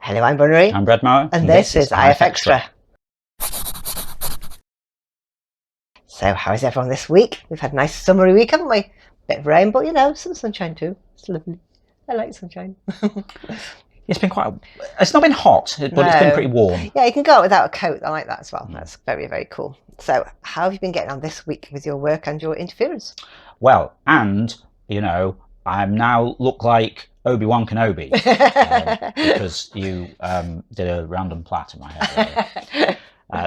Hello, I'm Bunnery. I'm Brad Mower. And this is IFXtra. So, how is everyone this week? We've had a nice summery week, haven't we? Bit of rain, but you know, some sunshine too. It's lovely. I like sunshine. It's been it's not been hot, but it's been pretty warm. Yeah, you can go out without a coat. I like that as well. That's very, very cool. So, how have you been getting on this week with your work and your interference? Well, and, you know, I now look like Obi-Wan Kenobi because you did a random plait in my hair.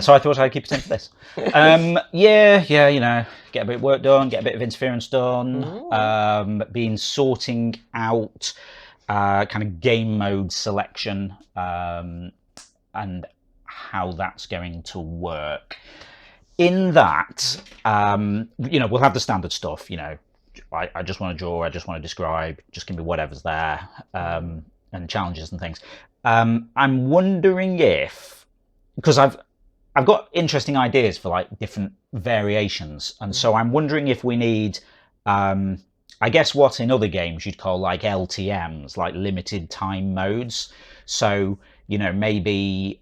So I thought I'd keep it in for this. Yeah, you know, get a bit of work done, get a bit of interference done, been sorting out kind of game mode selection and how that's going to work. In that, you know, we'll have the standard stuff, you know, I just want to draw, I just want to describe, just give me whatever's there, and challenges and things. I'm wondering if, because I've got interesting ideas for like different variations, and so I'm wondering if we need, I guess what in other games you'd call like LTMs, like limited time modes. So, you know, maybe,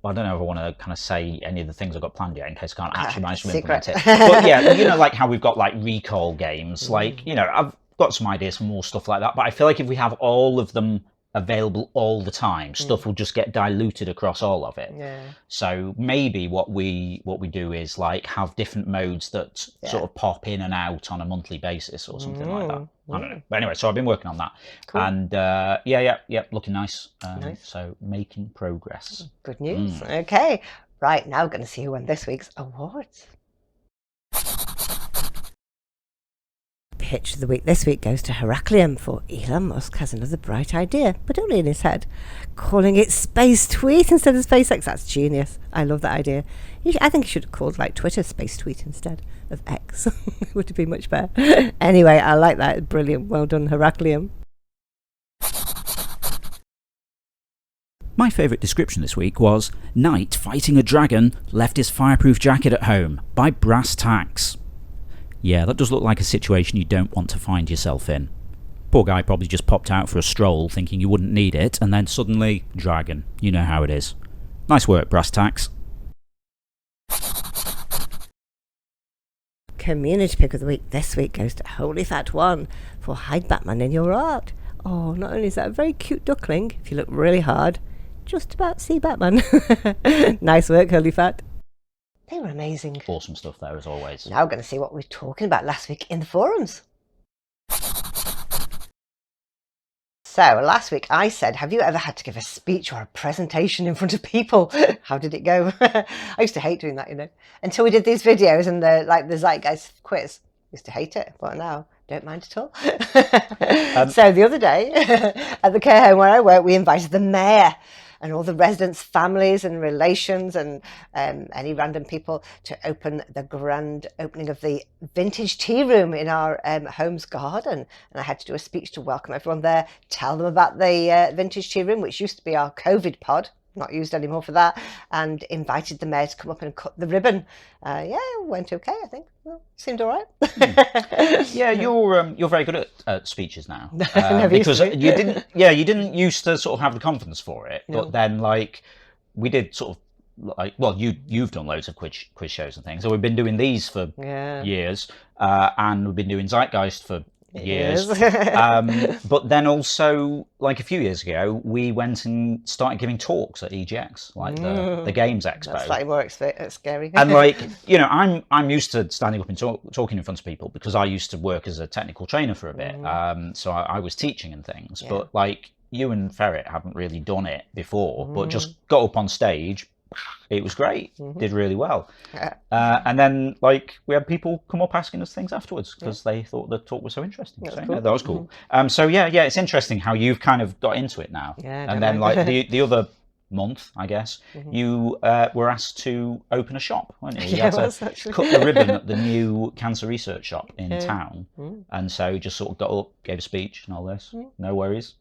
well, I don't know if I want to kind of say any of the things I've got planned yet in case I can't actually manage to implement it. But yeah, you know, like how we've got like recall games, like, you know, I've got some ideas for more stuff like that, but I feel like if we have all of them available all the time, stuff will just get diluted across all of it. Yeah. So maybe what we do is like have different modes that sort of pop in and out on a monthly basis or something like that. I don't know. But anyway, so I've been working on that. Cool. And yeah, looking nice. Nice. So making progress. Good news. Okay. Right, now we're going to see who won this week's awards. Pitch of the week this week goes to Heraklion for Elon Musk has another bright idea, but only in his head, calling it Space Tweet instead of SpaceX. That's genius. I love that idea. I think he should have called like Twitter Space Tweet instead of X. It would have been much better. Anyway, I like that. Brilliant. Well done, Heraklion. My favourite description this week was Knight fighting a dragon left his fireproof jacket at home by brass tacks. Yeah, that does look like a situation you don't want to find yourself in. Poor guy probably just popped out for a stroll thinking you wouldn't need it, and then suddenly, dragon. You know how it is. Nice work, brass tacks. Community pick of the week this week goes to Holy Fat One for hide Batman in your art. Oh, not only is that a very cute duckling, if you look really hard, just about see Batman. Nice work, Holy Fat. They were amazing. Awesome stuff there, as always. Now we're going to see what we were talking about last week in the forums. So, last week I said, have you ever had to give a speech or a presentation in front of people? How did it go? I used to hate doing that, you know. Until we did these videos and the Zeitgeist quiz. I used to hate it, but now don't mind at all. So the other day at the care home where I work, we invited the mayor and all the residents' families and relations and any random people to open the grand opening of the vintage tea room in our home's garden. And I had to do a speech to welcome everyone there, tell them about the vintage tea room, which used to be our COVID pod, not used anymore for that, and invited the mayor to come up and cut the ribbon. Yeah, it went okay, I think. Well, seemed all right. Yeah, you're very good at speeches now, because you didn't used to sort of have the confidence for it, but then like we did sort of like, well, you've done loads of quiz shows and things, so we've been doing these for years, and we've been doing Zeitgeist for years. But then also, like a few years ago, we went and started giving talks at EGX, like the Games Expo. That's slightly more scary. And like, you know, I'm used to standing up and talking in front of people because I used to work as a technical trainer for a bit. So I was teaching and things, but like you and Ferret haven't really done it before, but just got up on stage. It was great. Did really well. And then like we had people come up asking us things afterwards because they thought the talk was so interesting. So cool. That was cool. So yeah, it's interesting how you've kind of got into it now. And then like the other month, I guess, you were asked to open a shop, weren't you? You had to cut the ribbon at the new cancer research shop in town. And so just sort of got up, gave a speech and all this. No worries.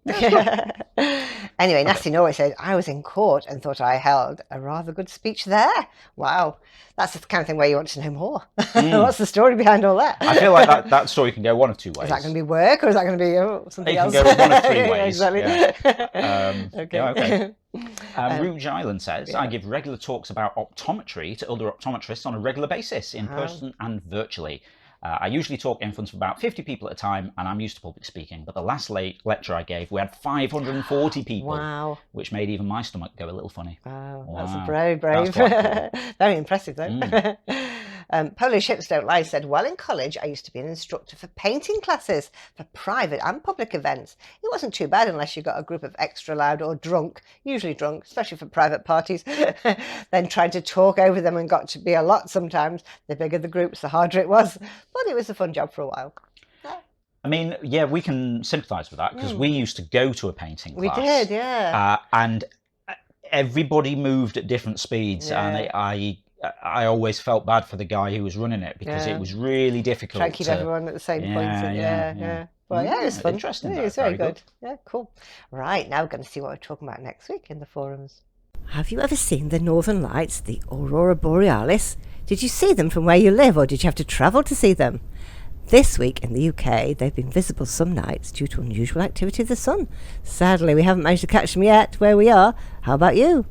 Anyway, Nasty Norway says, I was in court and thought I held a rather good speech there. Wow. That's the kind of thing where you want to know more. What's the story behind all that? I feel like that story can go one of two ways. Is that going to be work or is that going to be something else? It can go one of three ways. Exactly. Yeah. Okay. Yeah, okay. Rouge Island says, I give regular talks about optometry to other optometrists on a regular basis, in person and virtually. I usually talk in front of about 50 people at a time, and I'm used to public speaking. But the last lecture I gave, we had 540 people, Wow. which made even my stomach go a little funny. Wow, Wow. that's very brave. That's quite cool. Very impressive, though. Polish Hips Don't Lie said, well, in college, I used to be an instructor for painting classes for private and public events. It wasn't too bad unless you got a group of extra loud or drunk, usually drunk, especially for private parties, then tried to talk over them and got to be a lot sometimes. The bigger the groups, the harder it was. But it was a fun job for a while. I mean, yeah, we can sympathise with that because we used to go to a painting class. We did, yeah. And everybody moved at different speeds, and I always felt bad for the guy who was running it because it was really difficult. Try to keep everyone at the same point. Yeah. Well, yeah, it was fun. Interesting. It was very good. Yeah, cool. Right, now we're going to see what we're talking about next week in the forums. Have you ever seen the Northern Lights, the Aurora Borealis? Did you see them from where you live, or did you have to travel to see them? This week in the UK, they've been visible some nights due to unusual activity of the sun. Sadly, we haven't managed to catch them yet where we are. How about you?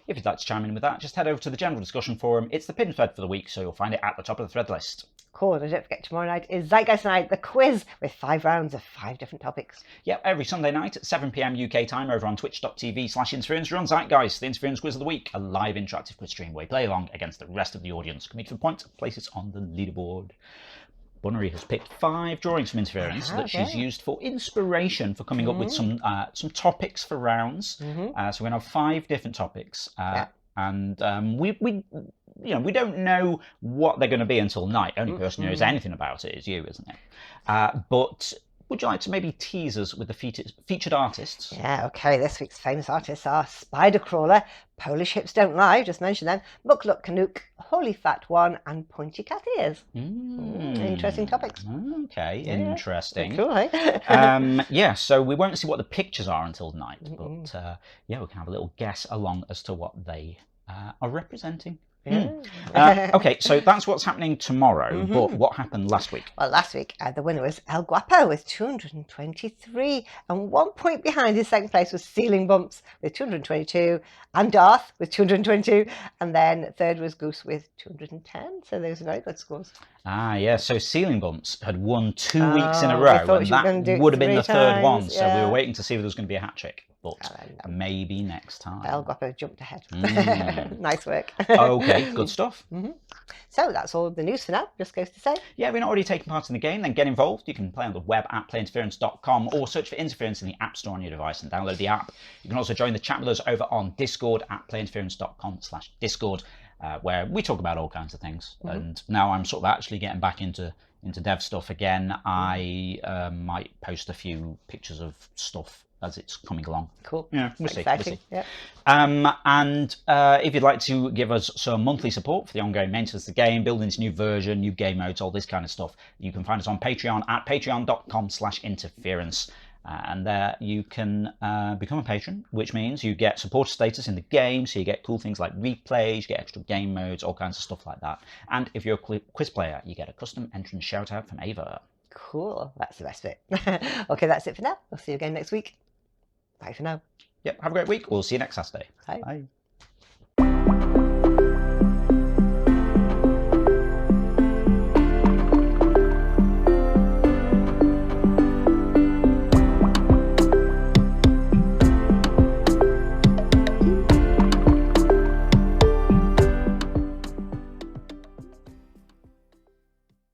If you'd like to chime in with that, just head over to the general discussion forum. It's the pin thread for the week, so you'll find it at the top of the thread list. Cool. And don't forget, tomorrow night is Zeitgeist Night, the quiz with 5 rounds of 5 different topics. Yep, every Sunday night at 7 PM UK time over on twitch.tv/interference, we're on Zeitgeist, the Interference Quiz of the Week, a live interactive quiz stream where you play along against the rest of the audience. Compete for points, places on the leaderboard. Bunnery has picked 5 drawings from Interference that she's used for inspiration for coming up with some topics for rounds. So we're going to have 5 different topics, and we don't know what they're going to be until night. Only person who knows anything about it is you, isn't it? But would you like to maybe tease us with the featured artists? Yeah, okay. This week's famous artists are Spider Crawler, Polish Hips Don't Lie, just mentioned them, Mukluk Canuck, Holy Fat One, and Pointy Cat Ears. Interesting topics. Okay, interesting. Cool, eh? Yeah, so we won't see what the pictures are until night, but yeah, we can have a little guess along as to what they are representing. Okay, so that's what's happening tomorrow, but what happened last week? Well, last week, the winner was El Guapo with 223, and 1 point behind his second place was Ceiling Bumps with 222, and Darth with 222, and then third was Goose with 210, so those are very good scores. Yeah, so Ceiling Bumps had won 2 weeks in a row, and that would have been the third one, so we were waiting to see if there was going to be a hat trick. But maybe next time. El Guapo jumped ahead. Nice work. Okay, good stuff. So that's all the news for now, just goes to say. Yeah, if you're not already taking part in the game, then get involved. You can play on the web at playinterference.com or search for Interference in the App Store on your device and download the app. You can also join the chat with us over on Discord at playinterference.com/Discord, where we talk about all kinds of things. And now I'm sort of actually getting back into dev stuff again. I might post a few pictures of stuff as it's coming along. Cool. Yeah, we'll see. Exciting. Yeah. And if you'd like to give us some monthly support for the ongoing maintenance of the game, building this new version, new game modes, all this kind of stuff, you can find us on Patreon at patreon.com/interference. And there you can become a patron, which means you get supporter status in the game, so you get cool things like replays, you get extra game modes, all kinds of stuff like that. And if you're a quiz player, you get a custom entrance shout out from Ava. Cool, that's the best bit. Okay, that's it for now. We'll see you again next week. Bye for now. Yep, have a great week. We'll see you next Saturday. Bye. Bye.